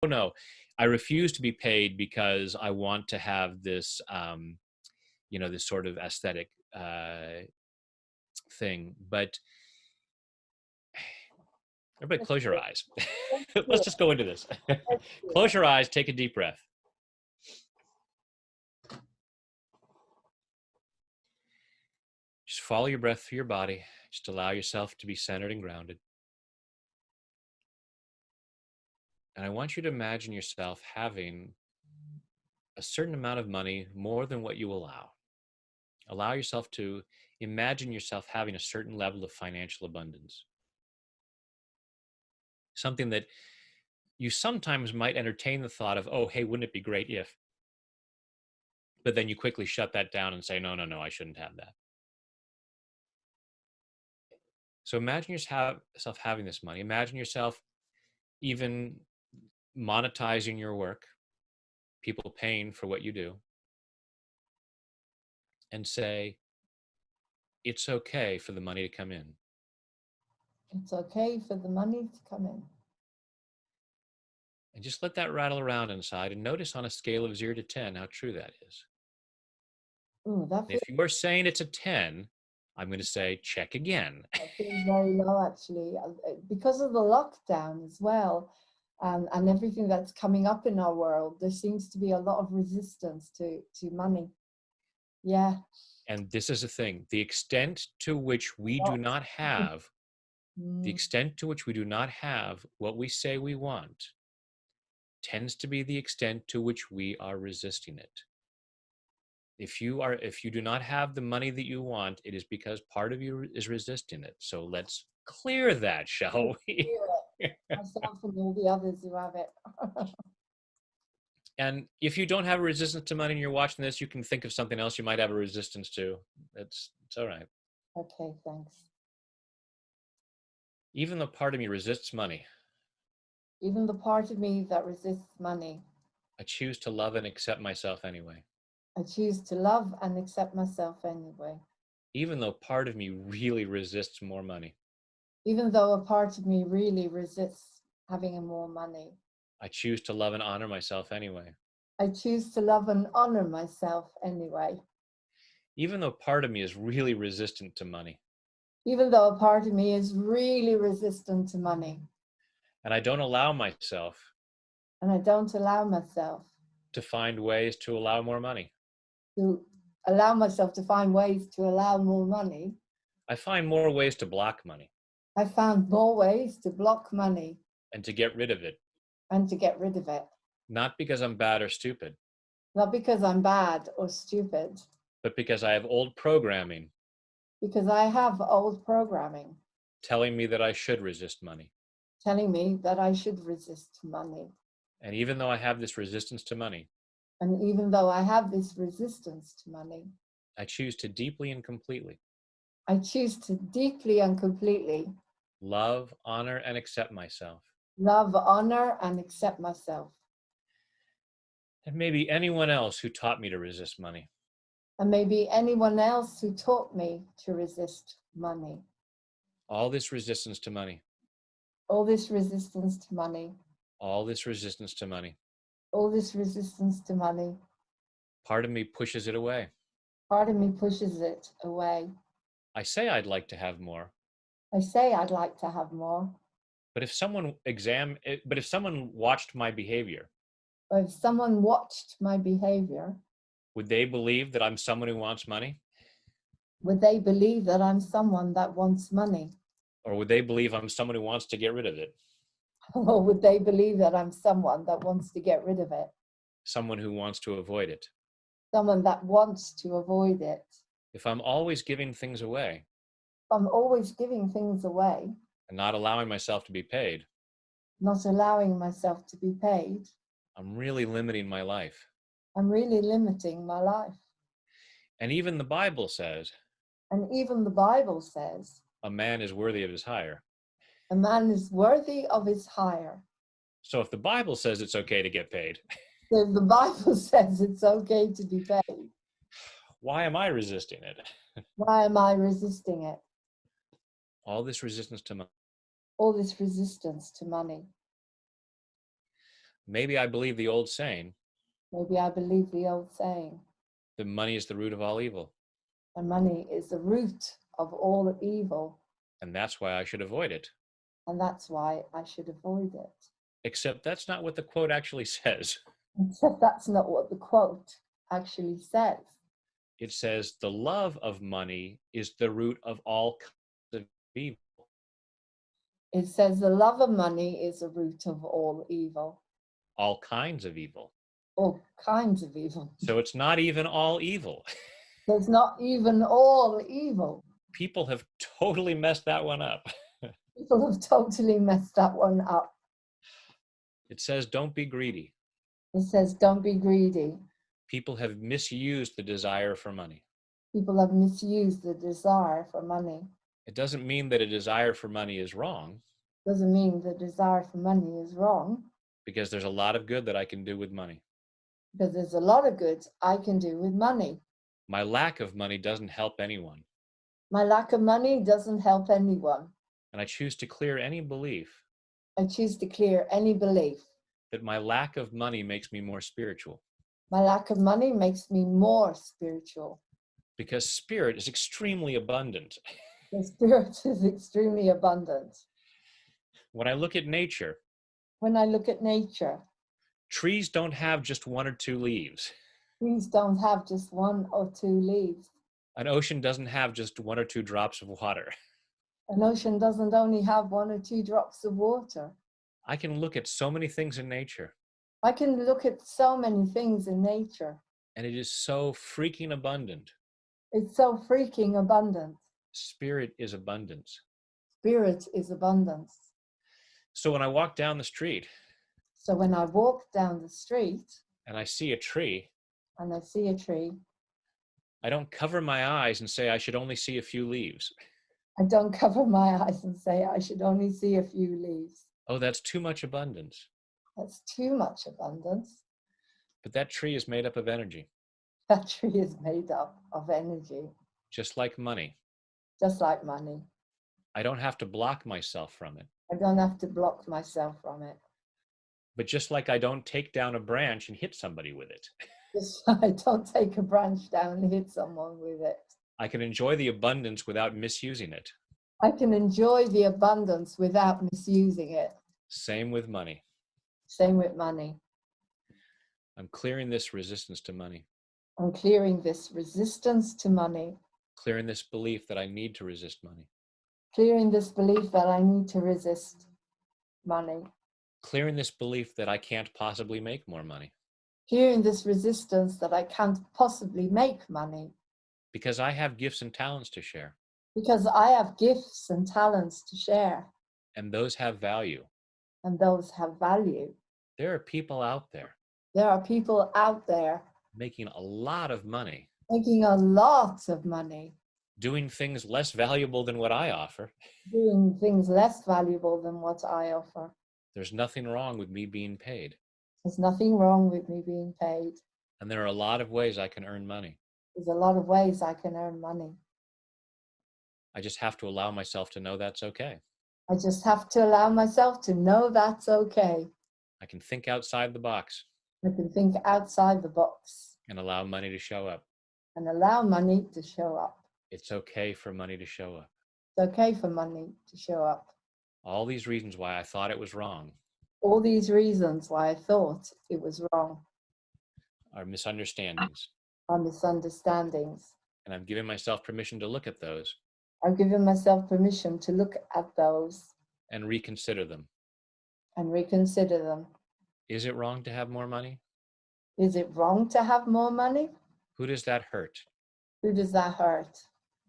no, I refuse to be paid because I want to have this, this sort of aesthetic thing. But everybody close your eyes. Let's just go into this. Close your eyes, take a deep breath. Just follow your breath through your body. Just allow yourself to be centered and grounded. And I want you to imagine yourself having a certain amount of money, more than what you allow. Allow yourself to imagine yourself having a certain level of financial abundance. Something that you sometimes might entertain the thought of, oh, hey, wouldn't it be great if? But then you quickly shut that down and say, no, I shouldn't have that. So imagine yourself having this money. Imagine yourself even monetizing your work, people paying for what you do, and say, it's okay for the money to come in. It's okay for the money to come in. And just let that rattle around inside and notice on a scale of 0 to 10 how true that is. Ooh, If you are saying it's a 10, I'm going to say check again. That feels very low, actually, because of the lockdown as well, and everything that's coming up in our world. There seems to be a lot of resistance to money. Yeah. And this is the thing: the extent to which we do not have, the extent to which we do not have what we say we want, tends to be the extent to which we are resisting it. If you do not have the money that you want, it is because part of you is resisting it. So let's clear that, shall we? Myself and all the others who have it. And if you don't have a resistance to money and you're watching this, you can think of something else you might have a resistance to. It's all right. Okay, thanks. Even though part of me resists money, even the part of me that resists money, I choose to love and accept myself anyway. I choose to love and accept myself anyway. Even though part of me really resists more money. Even though a part of me really resists having more money. I choose to love and honor myself anyway. I choose to love and honor myself anyway. Even though part of me is really resistant to money. Even though a part of me is really resistant to money. And I don't allow myself. And I don't allow myself. To find ways to allow more money. To allow myself to find ways to allow more money. I find more ways to block money. I found more ways to block money. And to get rid of it. And to get rid of it. Not because I'm bad or stupid. Not because I'm bad or stupid. But because I have old programming. Because I have old programming. Telling me that I should resist money. Telling me that I should resist money. And even though I have this resistance to money. And even though I have this resistance to money. I choose to deeply and completely. I choose to deeply and completely. Love, honor, and accept myself. Love, honor, and accept myself. And maybe anyone else who taught me to resist money. And maybe anyone else who taught me to resist money. All this resistance to money. All this resistance to money. All this resistance to money. All this resistance to money. Part of me pushes it away. Part of me pushes it away. I say I'd like to have more. I say I'd like to have more. But if someone watched my behavior. Or if someone watched my behavior. Would they believe that I'm someone who wants money? Would they believe that I'm someone that wants money? Or would they believe I'm someone who wants to get rid of it? Or would they believe that I'm someone that wants to get rid of it? Someone who wants to avoid it. Someone that wants to avoid it. If I'm always giving things away. If I'm always giving things away. And not allowing myself to be paid. Not allowing myself to be paid. I'm really limiting my life. I'm really limiting my life. And even the Bible says. And even the Bible says. A man is worthy of his hire. A man is worthy of his hire. So if the Bible says it's okay to get paid. So if the Bible says it's okay to be paid. Why am I resisting it? Why am I resisting it? All this resistance to money. All this resistance to money. Maybe I believe the old saying Maybe I believe the old saying, that money is the root of all evil. and money is the root of all evil, And that's why I should avoid it. and that's why I should avoid it. Except that's not what the quote actually says. Except that's not what the quote actually says. It says the love of money is the root of all kinds of evil. It says the love of money is the root of all evil. All kinds of evil. All kinds of evil. So it's not even all evil. There's not even all evil. People have totally messed that one up. People have totally messed that one up. It says don't be greedy. It says don't be greedy. People have misused the desire for money. People have misused the desire for money. It doesn't mean that a desire for money is wrong, Doesn't mean the desire for money is wrong, because there's a lot of good that I can do with money. because there's a lot of good I can do with money. My lack of money doesn't help anyone. My lack of money doesn't help anyone. And I choose to clear any belief I choose to clear any belief. that my lack of money makes me more spiritual. My lack of money makes me more spiritual. Because spirit is extremely abundant. The spirit is extremely abundant. When I look at nature, When I look at nature, trees don't have just one or two leaves. trees don't have just one or two leaves. An ocean doesn't have just one or two drops of water. An ocean doesn't only have one or two drops of water. I can look at so many things in nature, I can look at so many things in nature. and it is so freaking abundant. It's so freaking abundant. Spirit is abundance. Spirit is abundance. So when I walk down the street So when I walk down the street and I see a tree, and I see a tree, I don't cover my eyes and say I should only see a few leaves. I don't cover my eyes and say I should only see a few leaves. Oh, that's too much abundance. That's too much abundance. But that tree is made up of energy, That tree is made up of energy, just like money. just like money. I don't have to block myself from it. I don't have to block myself from it. But just like I don't take down a branch and hit somebody with it, Just I don't take a branch down and hit someone with it. I can enjoy the abundance without misusing it. I can enjoy the abundance without misusing it. Same with money. Same with money. I'm clearing this resistance to money, I'm clearing this resistance to money, clearing this belief that I need to resist money, clearing this belief that I need to resist money, clearing this belief that I can't possibly make more money clearing this resistance that I can't possibly make money, because I have gifts and talents to share, because I have gifts and talents to share, and those have value. and those have value. There are people out there There are people out there making a lot of money, making a lot of money, doing things less valuable than what I offer. doing things less valuable than what I offer. There's nothing wrong with me being paid. There's nothing wrong with me being paid. And there are a lot of ways I can earn money. There's a lot of ways I can earn money. I just have to allow myself to know that's okay. I just have to allow myself to know that's okay. I can think outside the box I can think outside the box and allow money to show up. and allow money to show up. It's okay for money to show up. It's okay for money to show up. All these reasons why I thought it was wrong All these reasons why I thought it was wrong are misunderstandings. are misunderstandings. And I'm giving myself permission to look at those I've given myself permission to look at those and reconsider them. and reconsider them. Is it wrong to have more money? Is it wrong to have more money? Who does that hurt? Who does that hurt?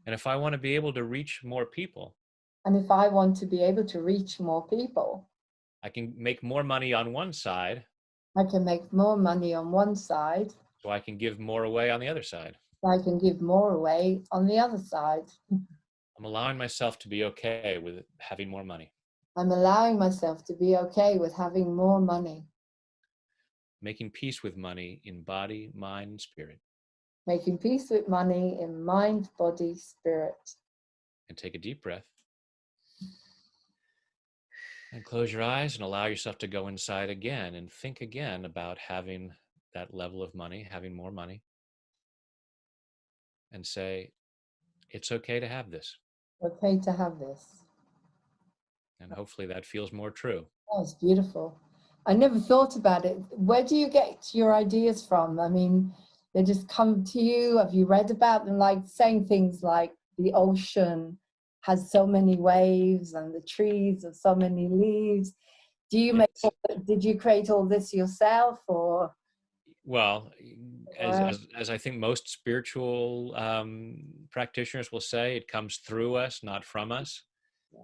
And if I want to be able to reach more people, And if I want to be able to reach more people, I can make more money on one side I can make more money on one side, so I can give more away on the other side. so I can give more away on the other side. I'm allowing myself to be okay with having more money, I'm allowing myself to be okay with having more money, making peace with money in body, mind, and spirit. making peace with money in mind, body, spirit. And take a deep breath. And close your eyes and allow yourself to go inside again and think again about having that level of money, having more money, and say, it's okay to have this. Okay to have this. And hopefully that feels more true. That was beautiful. I never thought about it. Where do you get your ideas from? I mean, they just come to you. Have you read about them? Like saying things like the ocean has so many waves and the trees have so many leaves. Do you make, It's, did you create all this yourself or? well, as, Wow. as, as I think most spiritual practitioners will say, it comes through us, not from us.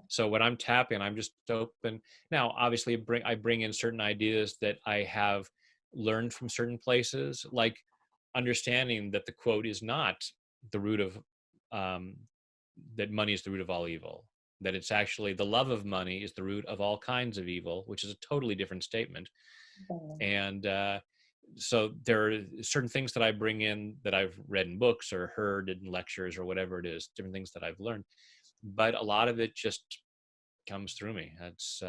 So when I'm tapping, I'm just open. Now, obviously, I bring in certain ideas that I have learned from certain places, like understanding that the quote is not the root of, um, that money is the root of all evil, that it's actually the love of money is the root of all kinds of evil, which is a totally different statement. And so there are certain things that I bring in that I've read in books or heard in lectures or whatever it is, different things that I've learned. But a lot of it just comes through me. That's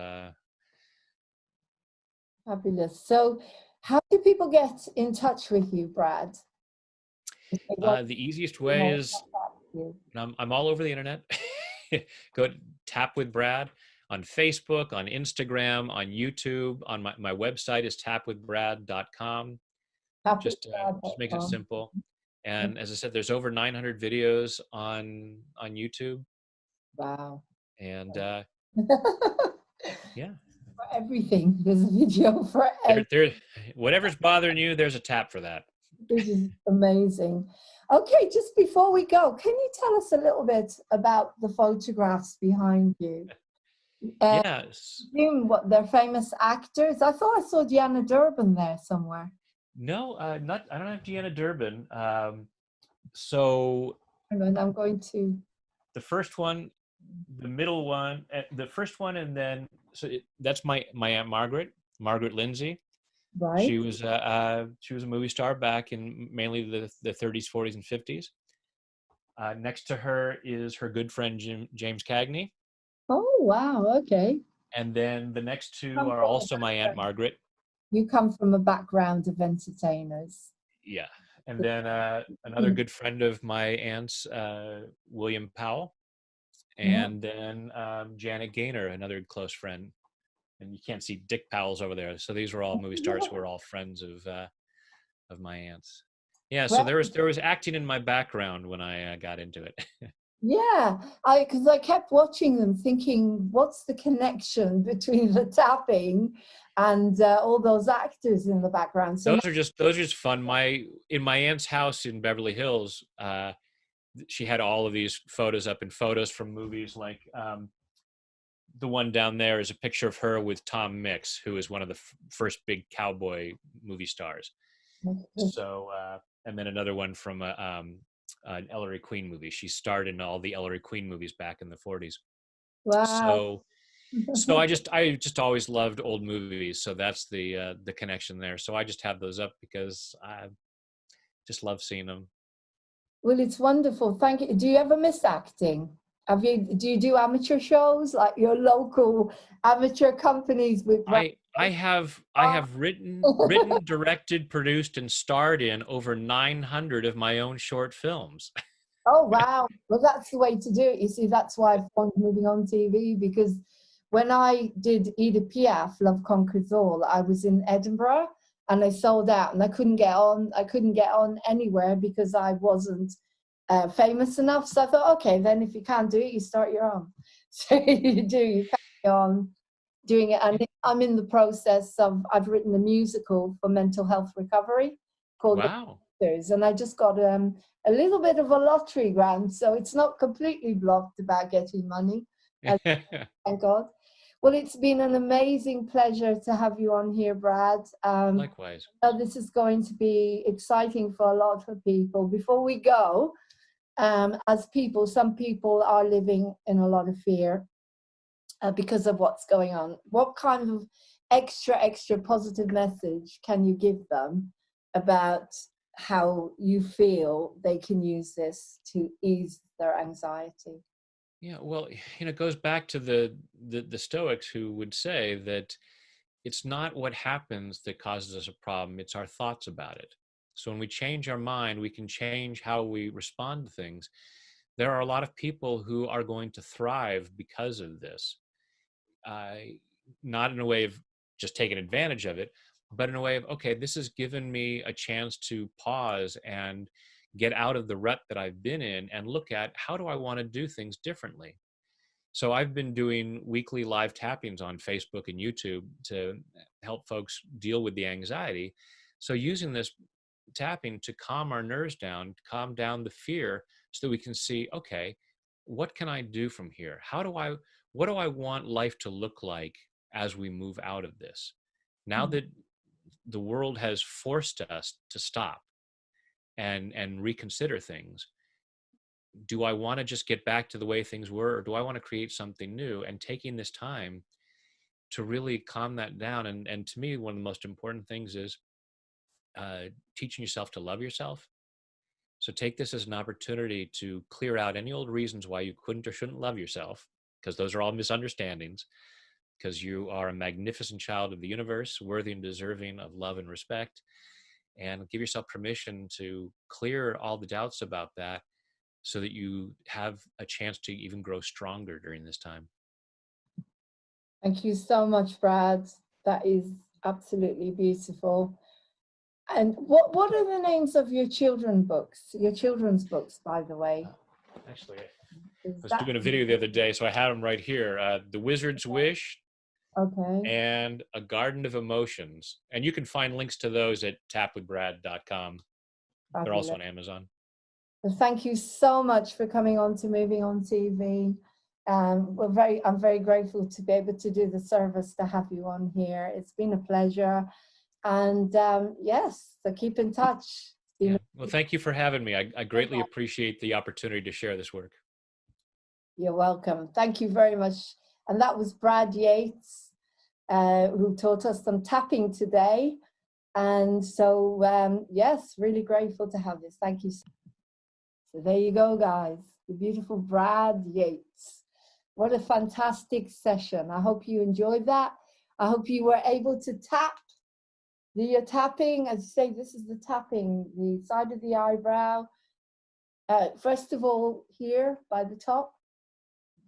Fabulous. So how do people get in touch with you, Brad? If they want the easiest to way know is about you. I'm all over the internet. Go to Tap with Brad on Facebook, on Instagram, on YouTube. On my website is tapwithbrad.com. Just make it Happybrad.com. simple. And as I said, there's over 900 videos on YouTube. Wow. And yeah, For everything. There's a video for everything. there, whatever's bothering you, there's a tap for that. This is amazing. Okay, just before we go, can you tell us a little bit about the photographs behind you? Yes. What they're famous actors? I thought I saw Deanna Durbin there somewhere. No, not. I don't have Deanna Durbin. So And I'm going to. the first one, the middle one, the first one, and then that's my Aunt Margaret Lindsay. Right. She was a movie star back in mainly the 30s, 40s, and 50s. Next to her is her good friend James Cagney, Oh, wow. Okay. and then the next two Come are from a also my Aunt Margaret. You come from a background of entertainers. Yeah, and then another good friend of my aunt's, William Powell, Yeah. and then Janet Gaynor, another close friend. And you can't see Dick Powell's over there. So these were all movie stars who were all friends of my aunt's. Yeah, so Right. there was acting in my background when I got into it. Yeah, because I kept watching them thinking, what's the connection between the tapping and all those actors in the background? So Those are just fun. In my aunt's house in Beverly Hills, she had all of these photos up, and photos from movies like the one down there is a picture of her with Tom Mix, who is one of the first big cowboy movie stars. So, and then another one from an Ellery Queen movie. She starred in all the Ellery Queen movies back in the 40s. wow. So I just always loved old movies. So that's the connection there. So I just have those up because I just love seeing them. Well, it's wonderful. Thank you. Do you ever miss acting? Do you do amateur shows like your local amateur companies with I have written, directed, produced, and starred in over 900 of my own short films. Oh, wow. Well, that's the way to do it. You see, that's why I've gone moving on TV, because when I did Edith Piaf, Love Conquers All, I was in Edinburgh and I sold out and I couldn't get on. I couldn't get on anywhere because I wasn't famous enough. So I thought, okay, then if you can't do it, you start your own. So you carry on doing it. And I'm in the process of, I've written a musical for mental health recovery called Wow. and I just got a little bit of a lottery grant, so it's not completely blocked about getting money. Thank God. Well, it's been an amazing pleasure to have you on here, Brad. Likewise. This is going to be exciting for a lot of people. Before we go, some people are living in a lot of fear because of what's going on. What kind of extra positive message can you give them about how you feel they can use this to ease their anxiety? Yeah, well, it goes back to the Stoics, who would say that it's not what happens that causes us a problem, it's our thoughts about it. So when we change our mind, we can change how we respond to things. There are a lot of people who are going to thrive because of this. uh, Not in a way of just taking advantage of it, but in a way of, okay, this has given me a chance to pause and get out of the rut that I've been in and look at, how do I want to do things differently? So I've been doing weekly live tappings on Facebook and YouTube to help folks deal with the anxiety. So using this tapping to calm our nerves down, calm down the fear, so that we can see, okay, what can I do from here? What do I want life to look like as we move out of this? Now Mm. that the world has forced us to stop and reconsider things, do I want to just get back to the way things were, or do I want to create something new? And taking this time to really calm that down. And to me, one of the most important things is teaching yourself to love yourself. So take this as an opportunity to clear out any old reasons why you couldn't or shouldn't love yourself, because those are all misunderstandings, because you are a magnificent child of the universe, worthy and deserving of love and respect. And give yourself permission to clear all the doubts about that, so that you have a chance to even grow stronger during this time. Thank you so much, Brad. That is absolutely beautiful. And what are the names of your children's books, by the way? Actually, I Is was that doing a video the other day, so I had them right here. The Wizard's Wish okay? and A Garden of Emotions. And you can find links to those at tapwithbrad.com. They're also Fabulous. on Amazon. Well, thank you so much for coming on to Moving On TV. I'm very grateful to be able to do the service to have you on here. It's been a pleasure. And yes, so keep in touch. Yeah. Well, thank you for having me. I greatly appreciate the opportunity to share this work. You're welcome. Thank you very much. And that was Brad Yates, who taught us some tapping today. And so, yes, really grateful to have this. Thank you. So there you go, guys. The beautiful Brad Yates. What a fantastic session. I hope you enjoyed that. I hope you were able to tap. The tapping, as you say, this is the tapping, the side of the eyebrow. First of all, here by the top,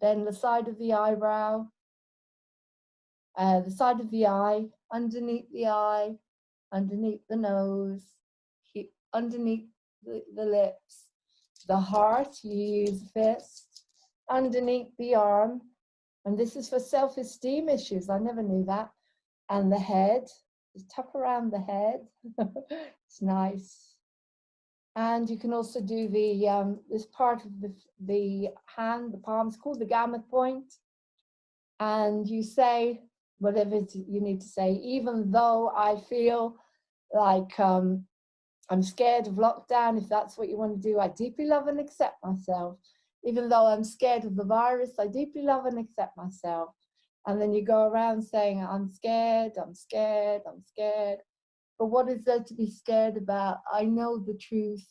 then the side of the eyebrow, the side of the eye, underneath the nose, underneath the lips, the heart, you use a fist, underneath the arm, and this is for self-esteem issues, I never knew that, and the head, just tap around the head, it's nice. And you can also do the this part of the hand, the palm, it's called the gamut point, and you say whatever you need to say, even though I feel like I'm scared of lockdown, if that's what you want to do. I deeply love and accept myself. Even though I'm scared of the virus, I deeply love and accept myself. And then you go around saying, I'm scared, I'm scared, I'm scared. But what is there to be scared about? I know the truth.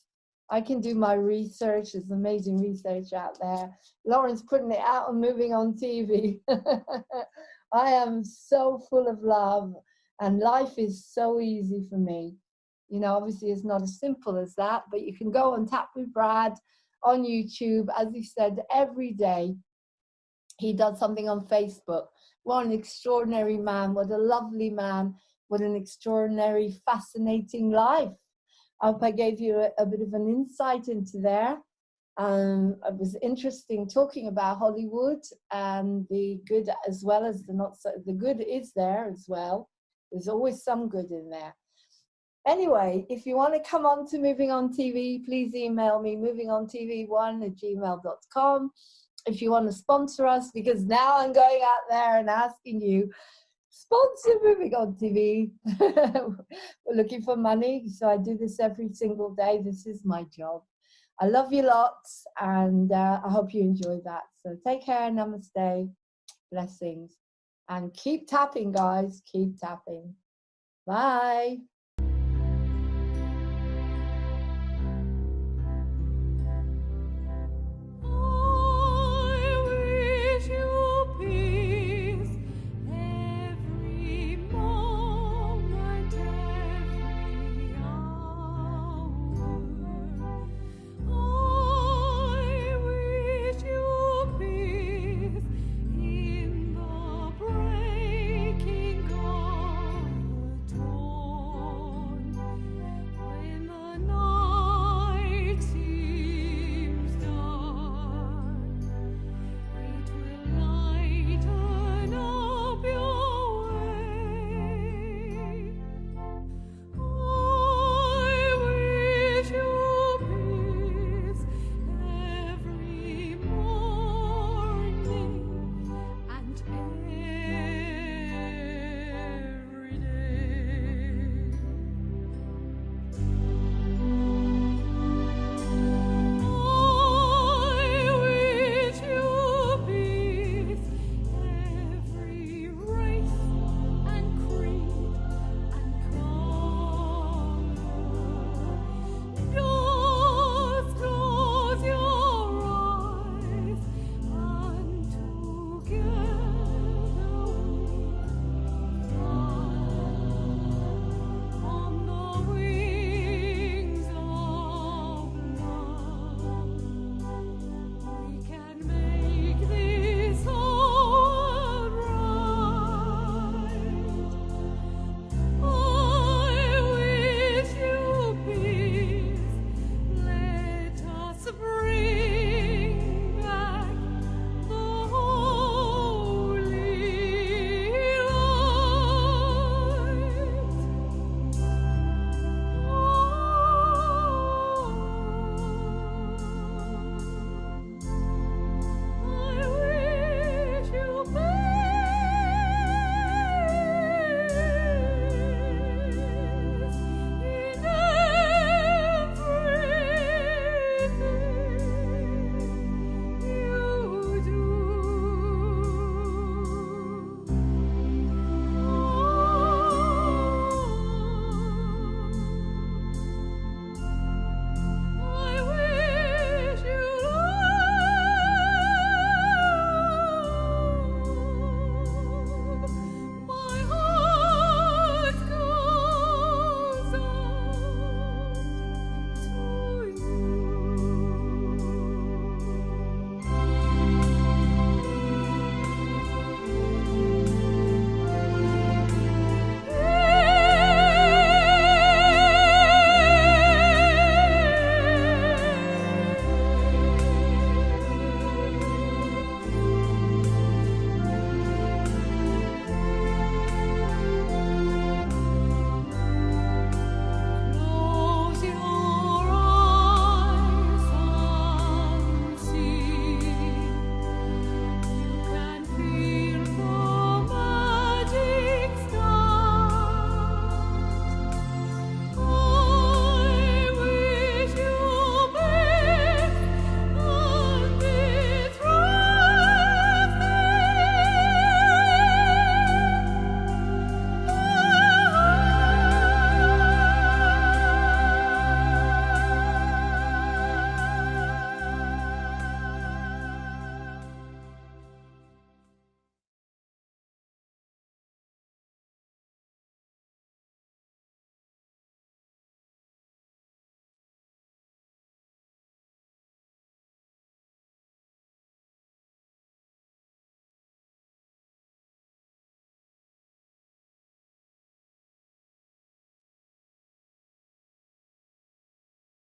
I can do my research. There's amazing research out there. Lauren's putting it out and Moving On TV. I am so full of love, and life is so easy for me. You know, obviously it's not as simple as that, but you can go and Tap with Brad on YouTube. As he said, every day he does something on Facebook. What an extraordinary man. What a lovely man. What an extraordinary, fascinating life. I hope I gave you a bit of an insight into there. It was interesting talking about Hollywood and the good as well as the not so. The good is there as well. There's always some good in there. Anyway, if you want to come on to Moving On TV, please email me movingontv1@gmail.com. If you want to sponsor us, because now I'm going out there and asking you, sponsor Moving On TV. We're looking for money, so I do this every single day. This is my job. I love you lots, and I hope you enjoy that. So take care, namaste, blessings, and keep tapping, guys. Keep tapping. Bye.